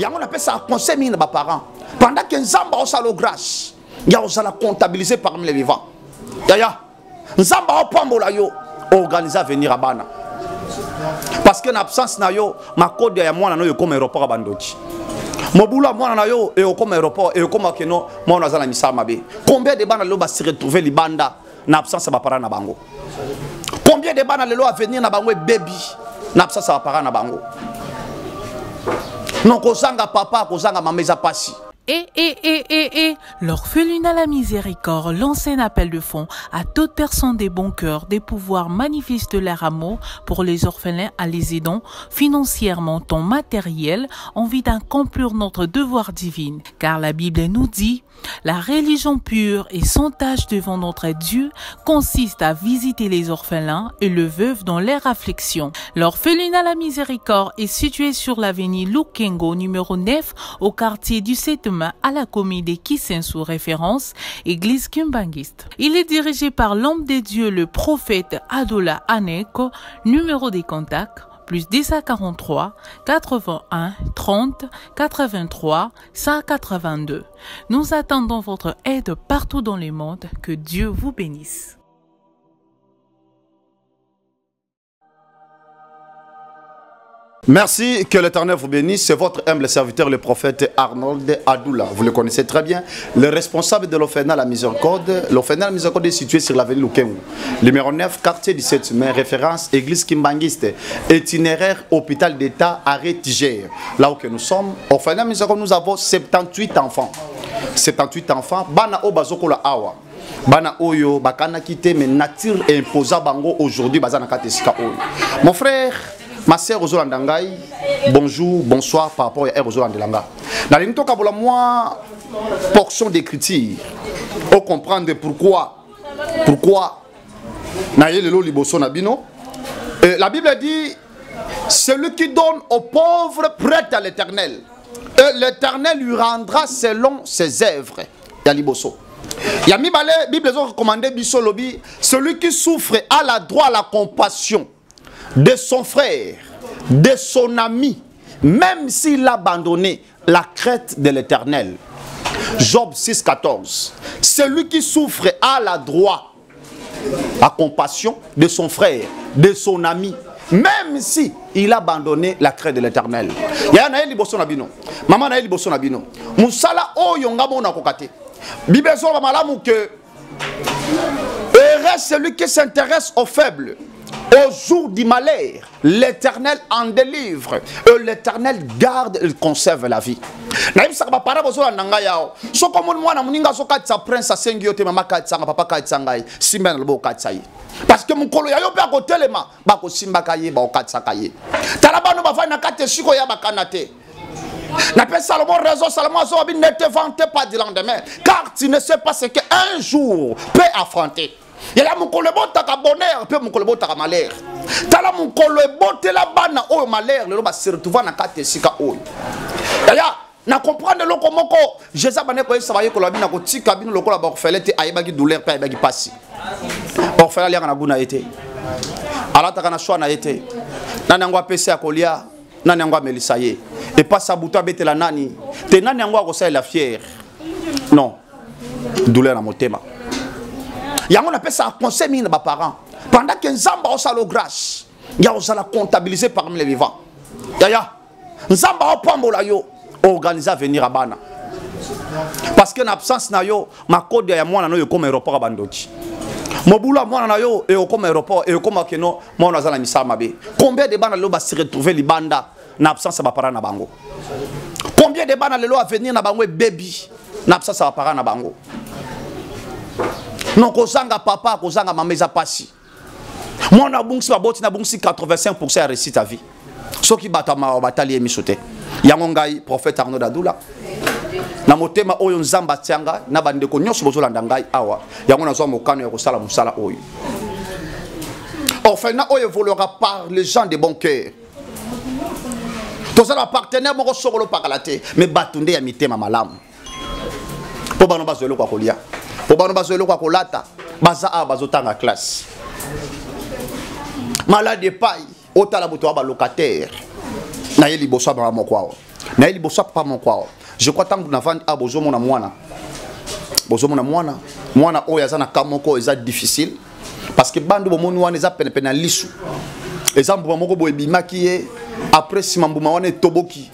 On appelle ça un conseil mis à parents. Pendant que Nzamba a la grâce, il y a la comptabiliser parmi les vivants. Nzamba a pambola yo organiser à venir à Bana. Parce que en absence na yo, ma code ya moi na yo comme aéroport à Bandoti. Mobula moi na yo et comme aéroport et comme keno moi na za la misa mabe. Combien de bana lo ba se retrouver libanda na absence ba para na bango. Combien de bana lo à venir na bango baby na absence ba para na bango. Non kozanga papa kozanga mama eza pasi. L'orphelinat La Miséricorde lance un appel de fonds à toute personne des bons cœurs de pouvoir manifester leur amour pour les orphelins en les aidant financièrement ou matériel en vue d'accomplir notre devoir divin. Car la Bible nous dit, la religion pure et sans tache devant notre Dieu consiste à visiter les orphelins et le veuve dans leur affliction. L'orphelinat La Miséricorde est situé sur l'avenue Lukengo numéro 9 au quartier du 7 mai à la commune de Kissin sous référence Église Kimbangiste. Il est dirigé par l'homme de Dieu le prophète Adoula Aneko, numéro des contacts plus 1043 81 30 83 182. Nous attendons votre aide partout dans le monde. Que Dieu vous bénisse. Merci, que l'Éternel vous bénisse. C'est votre humble serviteur, le prophète Arnold Adoula. Vous le connaissez très bien. Le responsable de l'orphelinat La Miséricorde. L'orphelinat La Miséricorde est situé sur l'avenue Lukengo. Numéro 9, quartier 17 mai, référence Église Kimbangiste. Itinéraire hôpital d'État, arrêt Tiger. Là où que nous sommes, orphelinat La Miséricorde, nous avons 78 enfants. 78 enfants. Bana o bazoko la awa. Bana oyo bakana kite mais nature imposa bango aujourd'hui bazana katesika oyo. Mon frère, ma sœur Ozolandangai, bonjour, bonsoir par rapport à Ozolandanga. Dans les toka bola moi portion d'écriture. On comprendre pourquoi na yelelo liboso na bino. La Bible dit celui qui donne aux pauvres prête à l'Éternel. Et l'Éternel lui rendra selon ses œuvres. Ya liboso. Ya mi balé Bible ont recommandé biso lobi celui qui souffre a la droit à la compassion de son frère, de son ami, même s'il a abandonné la crête de l'Éternel. Job 6,14. Celui qui souffre a la droit à compassion de son frère, de son ami, même si il a abandonné la crête de l'Éternel. Yaya na liboso na bino, maman na liboso na bino. Musala oyo ngabo na kokate. Bible so ba malamu que heureux celui qui s'intéresse aux faibles. Au jour du malheur, l'Éternel en délivre et l'Éternel garde et conserve la vie. Parce que mon colo ya yo pe ko telema ba ko simba kaye ba o katsa kaye. Talabano ba fa na kate siko ya ba kanate. Na pe Salomon raison Salomon so bi ne te vante pas du lendemain car tu ne sais pas ce que un jour peut affronter. Il y a mon collègue qui a bonheur, puis mon collègue qui a malheur. Tala mon collègue qui a bana o malheur, le ba se retrouver na kate sika o. Yaya na comprendre le comment Jésus bané ko sabaye ko labi na ko tika bino lokola ba orphelin te ayebaki douleur pe ayebaki pasi. Orphelin lianga na guna été. Ala ta kana choix na été. Nani ngwa pese akolia, nani ngwa melisaye. Et pas sabuta betela nani. Te nani ngwa ko sa la fière. Non. Douleur na motema. On appelle ça un conseil mis à parents. Pendant que Nzamba a la grâce, il y a la comptabiliser parmi les vivants. Nzamba a pambola yo organiser à venir à Bana. Parce que en absence na yo, ma code ya moi na yo comme aéroport à Bandoti. Mobula moi na yo et comme aéroport et comme keno moi na za la misa mabe. Combien de bana lo ba se retrouver libanda na absence ba parents na bango. Combien de bana lo à venir na bango baby na absence ba parents na bango. Non kozanga papa kozanga mama eza pasi. Moi na bungsi ba boti na bungsi 85% ya réussite à vie. Soki batama batali emisote. Yango ngai prophète Arnold Adoula. Na motema oyo nzamba tianga na bandeko nyonso bozolanda ngai awa. Yango nazwa mokano ya kosala musala oyo. Orphelinat oyo évoluera par les gens de bon cœur. Tozala partenaire moko sokolo pakalate mais batunde ya mitema malamu. Po bano bazolo kwa kolia. Pour bano bazo eloko kolata, baza a bazotanga classe. Malade de paille, otala buto ba locataire. Na yeli bossa ba mon kwao. Na yeli bossa pas mon kwao. Je crois tant que na vendre a bozo mona mwana. Bozo mona mwana, mwana o yazana kamoko eza difficile parce que bando bo monu wana eza pena lisu. Exemple moko bo ebimaki après si mambuma wana toboki.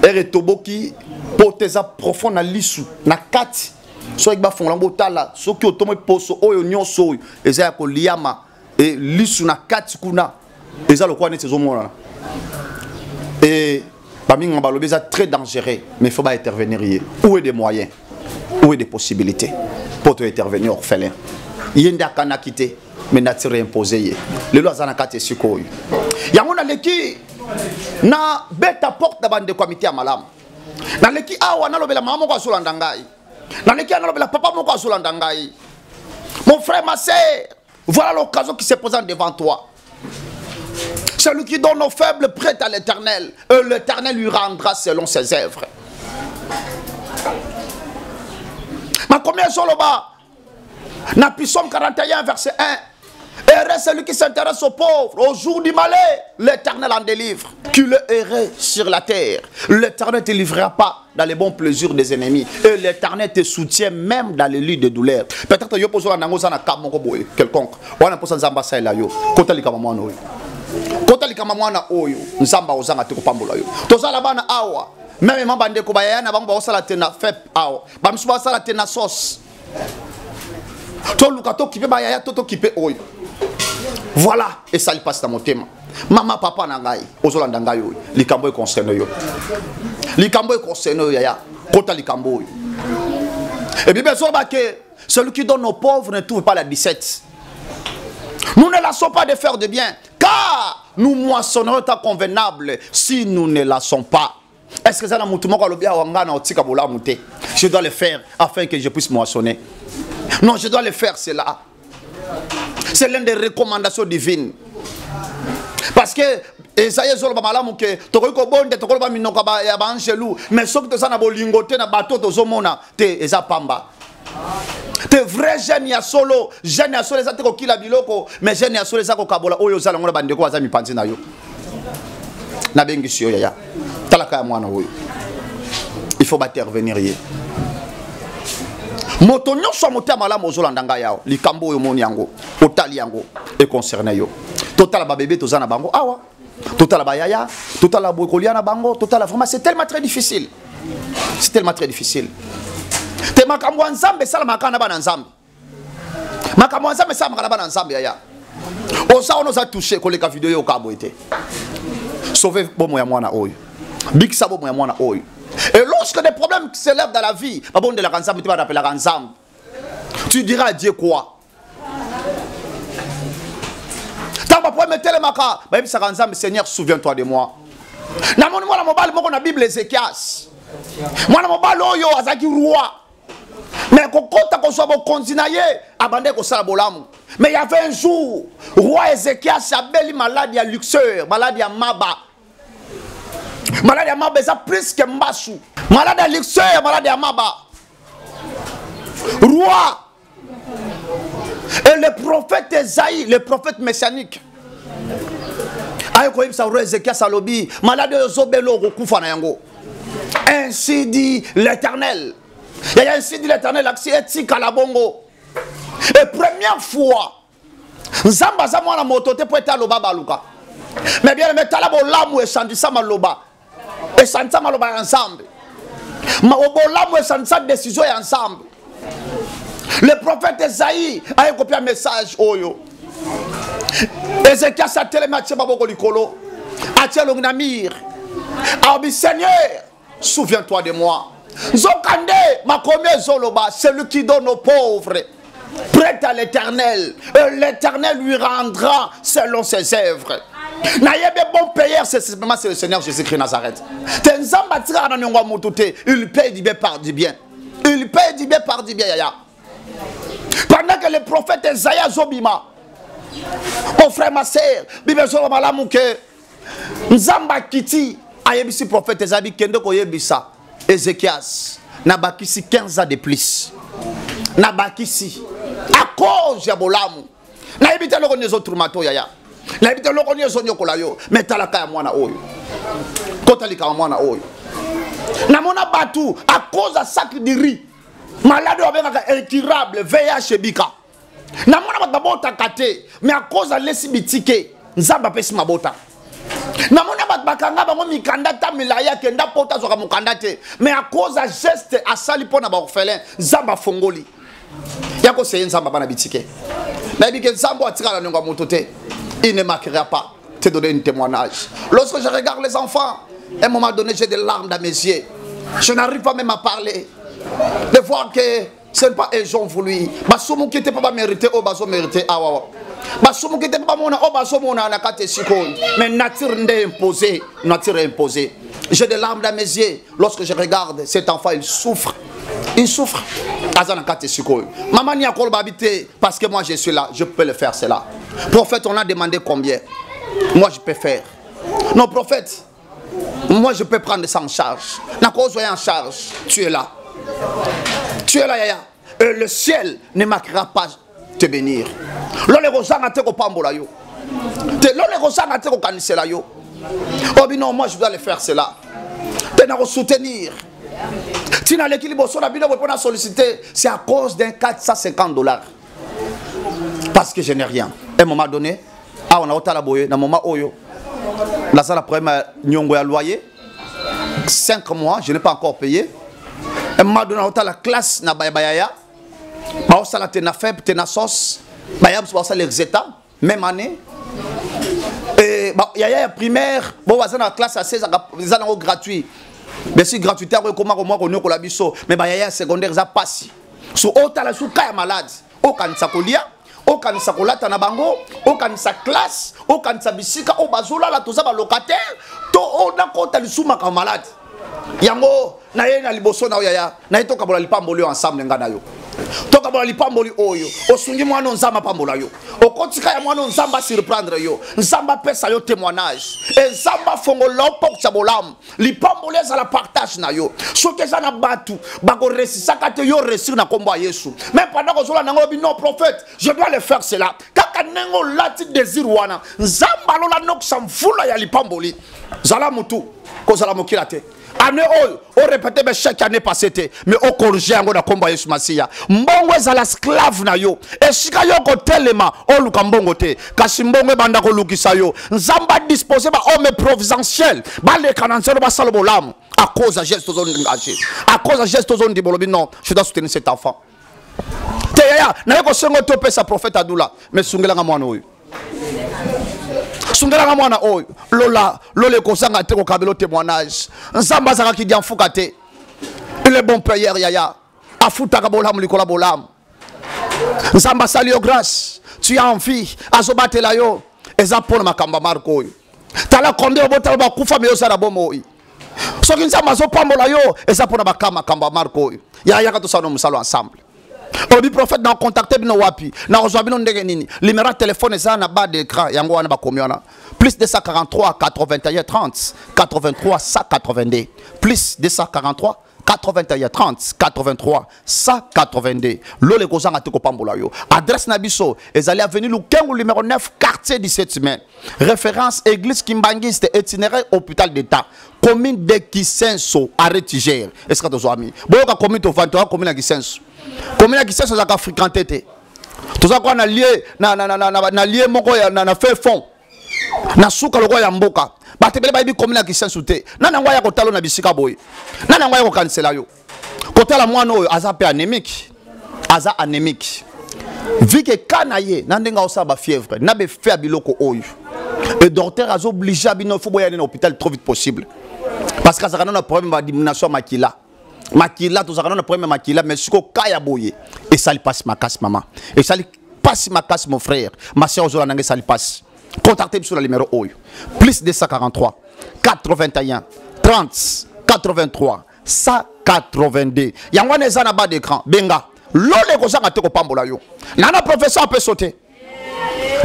Ere toboki poteza profond na lisu na kati. So ek ba fonla botala, so ki otomo poso oyo nyonso oyo eza ya ko liama et lisu na kati kuna eza lokwa neti zo mona. Et parmi les balobés c'est très dangereux, mais il faut pas intervenir. Où est des moyens? Où est des possibilités pour te intervenir orphelin? Il y a des gens qui quitté, mais n'a tiré imposé. Les lois en akate sikoy. Il y a mon aleki na beta porte d'abord de comité à malam. Na leki awa na lobela maman ko solandangai. Na leki na lobela papa mon ko solandangai. Mon frère, ma sœur, voilà l'occasion qui se présente devant toi. Celui qui donne aux faibles prête à l'Éternel, et l'Éternel lui rendra selon ses œuvres. Ma combien sur le bas? Dans Psaume 41, verset 1. Heureux celui qui s'intéresse aux pauvres, au jour du malheur, l'Éternel en délivre. Tu le heureux sur la terre. L'Éternel ne te livrera pas dans les bons plaisirs des ennemis. Et l'Éternel te soutient même dans les lits de douleur. Peut-être que tu as quelconque. On a posé un ambassade là. Kota likama mwana oyo nzamba ozanga te kopambola yo tozala bana awa même mabande ko bayana bango basala tena fep awa bamsu basala tena sauce to luka to kipe bayaya to kipe oyo voilà et ça lui passe dans mon thème mama papa na ngai ozolanda ngai oyo likambo e concerne yo yaya kota likambo oyo et bien so ba que celui qui donne aux pauvres ne trouve pas la 17. Nous ne laissons pas de faire de bien, car nous moissonnerons tant convenable si nous ne laissons pas. Est-ce que ça je dois le faire afin que je puisse moissonner? Non, je dois le faire, cela. C'est l'une des recommandations divines. Parce que Esaïe zolo malamu ke tokoko bonde tokolo minoka ba ya banjelu mais soki to sana bolingote na bato to zomona te eza pamba. Te vrai jeune ya solo, jeune ya solo ezate ko kila biloko, mais jeune ya solo ezako kabola oyo zala ngona bandeko baza mipanzi na yo. Na bengi siyo yaya. Talaka ya mwana oyo. Il faut intervenir ye. Moto nyonso mote malamu ozolanda nga yao, likambo oyo moni yango, otali yango e concerné yo. Total ba bébé tozana bango awa. Total ba yaya, total ba bokoliana bango, total vraiment c'est tellement très difficile. C'est tellement très difficile. Te makambo nzambe sala makana bana nzambe. Makambo nzambe sala makana bana nzambe yaya. Osa ono za toucher koleka vidéo yo kabo ete. Sauver bomo ya mwana oyo. Big sabo bomo ya mwana oyo. Et lorsque des problèmes s'élèvent dans la vie, babon de la nzambe tu vas appeler la nzambe. Tu diras à Dieu quoi? Tamba pour mettre le maka, ba yebisa nzambe Seigneur souviens-toi de moi. Na moni mwana mobali moko na Bible Ézéchias. Mwana mobali oyo azaki roi. Mais kokota ko sobo konzinaye abande ko sala bolamu. Mais il y avait un jour, roi Ézéchias abeli maladie à luxeur, maladie à maba. Maladie à maba ça plus que mbasu. Maladie à luxeur, maladie à maba. Roi. Et le prophète Esaïe, le prophète messianique. Ayo ko yebisa roi Ézéchias alobi, maladie ozobelo kokufa na yango. Ainsi dit l'Éternel. Il y a ainsi dit l'Éternel, l'accès éthique à la bongo. Et première fois, Nzamba za mwana motote pour être loba baluka. Mais bien le talabo lamu et sandisa maloba. Et sandisa maloba ensemble. Ma obo lamu et sandisa décision ensemble. Le prophète Esaïe a copié un message oyo. Ézéchias a tellement tiré baboko likolo. A tiré l'ongnamir. A dit Seigneur, souviens-toi de moi. Zokande, ma combien zoloba, celui qui donne aux pauvres, prête à l'Éternel, et l'Éternel lui rendra selon ses œuvres. Naïebe bon payeur, c'est le Seigneur Jésus-Christ Nazareth. Il paye du bien par du bien. Il paye du bien par du bien, yaya. Pendant que le prophète Esaïe Zobima, mon frère, ma sœur, Bible Zoloba Lamouke, Nzamba Kiti, ayebisi prophète Esaïe Kendo Koyebisa. Ézéchias n'a bakisi 15 ans de plus. na bakisi à cause ya bolamu na ebite loko nezo trumato yaya na ebite loko nezo nyokola yo metalaka ya mwana oyo kotalika mwana oyo na mona batu à cause à sac de riz malade obengaka incurable VIH bika na mona babota kate mais à cause à lesi bitike nzamba pesi mabota na mona bakanga bango mikanda ta milaya kenda pota zoka mukanda te mais à cause à geste à sali pona ba orphelin nzamba fongoli yako seye nzamba bana bitike na bike nzamba atikala nonga moto te il ne manquera pas te donner un témoignage. Lorsque je regarde les enfants, à un moment donné j'ai des larmes dans mes yeux, je n'arrive pas même à parler de voir que ce n'est pas eux ont voulu basumu qui était pas mérité au baso mérité awa basumu qui était pas mona au baso mona na kate sikon mais nature imposée j'ai des larmes dans mes yeux lorsque je regarde cet enfant. Il souffre azana kate sikon maman ni akol babité parce que moi je suis là, je peux le faire cela. Prophète, on a demandé combien, moi je peux faire. Non prophète, moi je peux prendre ça en charge. Na cause en charge, tu es là. Tu es là, yaya. Et le ciel ne manquera pas te bénir. L'ole rosanga te ko pambola yo. L'ole rosanga te ko kanisela yo. Oh non, moi je dois le faire cela. Te na soutenir. Si na l'équilibre sur la bino pour na solliciter, c'est à cause d'un $450. Parce que je n'ai rien. À un moment donné, ah on a otala boye na moment oyo. La salle première nyongo ya loyer. 5 mois, je n'ai pas encore payé. Et m'a donné la classe na bayaya. Ba osala tena faible tena sauce. Bayam so osala l'exeta même année. Et ba yaya primaire, bon bazana la classe à 16 ans gratuit. Mais si gratuité comment moi on ko la biso, mais bayaya secondaire za passi. So otala sou kaya malade. O kanisa kolia, o kanisa kolata na bango, o kanisa classe, o kanisa bisika o bazola la toza ba locataire, to on a kota lisuma ka malade. Yango na ye na liboso na yaya na itoka bola lipamboli ensemble ngana yo toka bola lipamboli oyo osungi mwana nzamba pambola yo okotika ya mwana nzamba surprendre yo nzamba pesa yo témoignage et nzamba fongola pok chabolam lipamboli za la partage na yo soki za na batu bako resisaka te yo resir na kombo ya Yesu même pendant que zola nango bi non prophète je dois le faire cela kaka nengo lati désir wana nzamba lola noksa mfula ya lipamboli zala mutu ko zala mokila te. Année on répétait chaque année passée mais on corrige yango na komba Yesu Masiya mbongo ezala esclave na yo esika yo ko telema o luka mbongo te kasi mbongo banda ko lukisa yo nzamba disposer ba homme providentiel ba le kananselo ba salobo lamu à cause de gestes zone engagé à cause de gestes zone dibolobi non je dois soutenir cet enfant te ya na ko sengo to pesa prophète Adula mais sungela nga mwana oyo sungela mwana oyo lola lole kosanga te ko kabelo témoignage nzamba zaka ki dia mfuka te il est bon prière yaya afuta ka bolam likola bolam nzamba sali yo grâce tu as envie azobate la yo eza pona makamba marko oyo tala konde obota ba kufa me yo sara bomo oyo soki nzamba zo pambola yo eza pona bakama kamba marko oyo yaya ka to sano musalo ensemble. Obi prophète na contacter bino wapi na ozwa bino ndenge nini numéro téléphone eza na bas d'écran yango wana ba komiona plus 243 81 30 83 182 plus 243 81 30 83 182 lole kozanga te ko pambola yo adresse na biso ezali avenue Lukengo numéro 9 quartier 17 mai référence église Kimbangiste itinéraire hôpital d'état commune de Kisenso arrêt Tigère est-ce que tu as mis boyoka commune to 23 commune de Kisenso combien qui c'est ça qu'a fréquenté tout ça quoi na lié na lié moko ya na fait fond na suka loko ya mboka batebele ba bi combien qui c'est souté na ngwa ya kotalo na bisika boy na ngwa ya ko cancela yo kotala mwana oyo aza pe anémique vu que kanaye na ndenga osaba fièvre na be fait biloko oyo et docteur a obligé bino faut boya na hôpital trop vite possible parce que ça a un problème de diminution makila tout ça on a problème makila mais siko kaya boye et ça lui passe ma casse maman et ça lui passe ma casse mon frère ma soeur ozola nangé ça lui passe contactez sur le numéro oyo plus 243 81 30 83 182 yango neza na bas d'écran benga lole ko sanga te ko pambola yo nana professeur peut sauter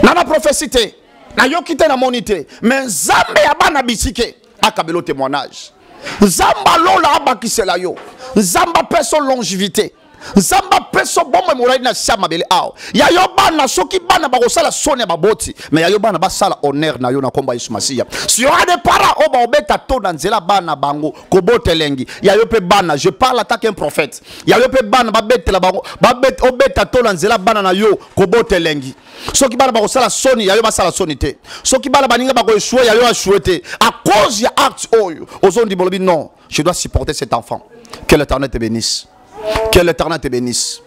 nana prophétie na yo kité na monité mais nzambe ya bana bisike akabelo témoignage nzamba lola abakisela yo nzamba personne longévité Zamba peso bombe morai na siama bele ao. Ya yo bana soki bana bakosala soni baboti, mais ya yo bana basala honneur na yo na komba Yesu Masiya. Si y aura des parents o ba obeta to na nzela bana bango kobotelengi. Ya yo pe bana, je parle en tant qu'un prophète. Ya yo pe bana babetela bango, babet obeta to na nzela bana na yo kobotelengi. Soki bana bakosala soni ya yo basala soni te. Soki bana baninga bako échouer ya yo échouer te. À cause ya acte oyo, ozondi bolobi non, je dois supporter cet enfant. Que l'Éternel te bénisse. Que l'Éternel te bénisse.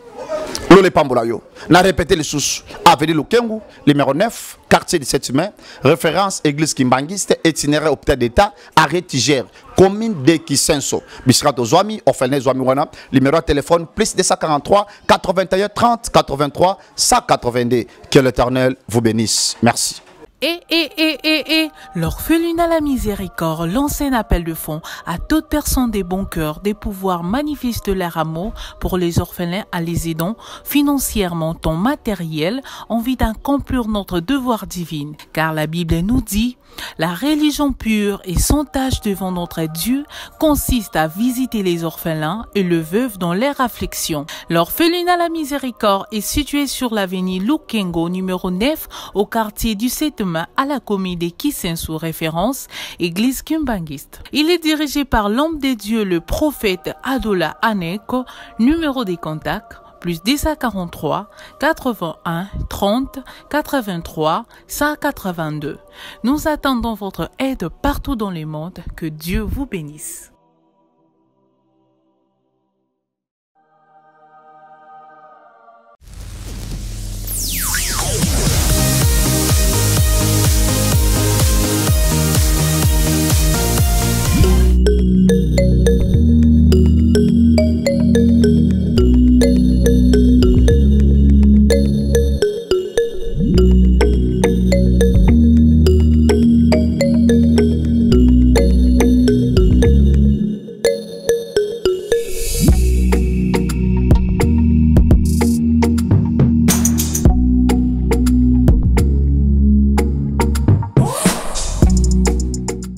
Lole Pambolayo. Na répété les sous. Avenue Lukengu, numéro 9, quartier 17 mai, référence église Kimbangiste, itinéraire hôpital d'État, arrêt Tigère, commune de Kisenso. Bisrato Zouami, orphelin Zouami Wana, numéro de téléphone plus 243 81 30 83 182. Que l'Éternel vous bénisse. Merci. L'orphelinat La Miséricorde lance un appel de fonds à toute personne des bons cœurs des pouvoirs manifestent leur amour pour les orphelins à les aidant financièrement ou matériel en vue d'accomplir notre devoir divin. Car la Bible nous dit, la religion pure et sans tache devant notre Dieu consiste à visiter les orphelins et le veuve dans leur affliction. L'orphelinat La Miséricorde est situé sur l'avenue Lukengo numéro 9 au quartier du 7 mai à la commune de Kisenso, référence église Kimbangiste. Il est dirigé par l'homme de Dieu, le prophète Adola Aneko, numéro des contacts plus 243 81 30 83 182. Nous attendons votre aide partout dans le monde. Que Dieu vous bénisse.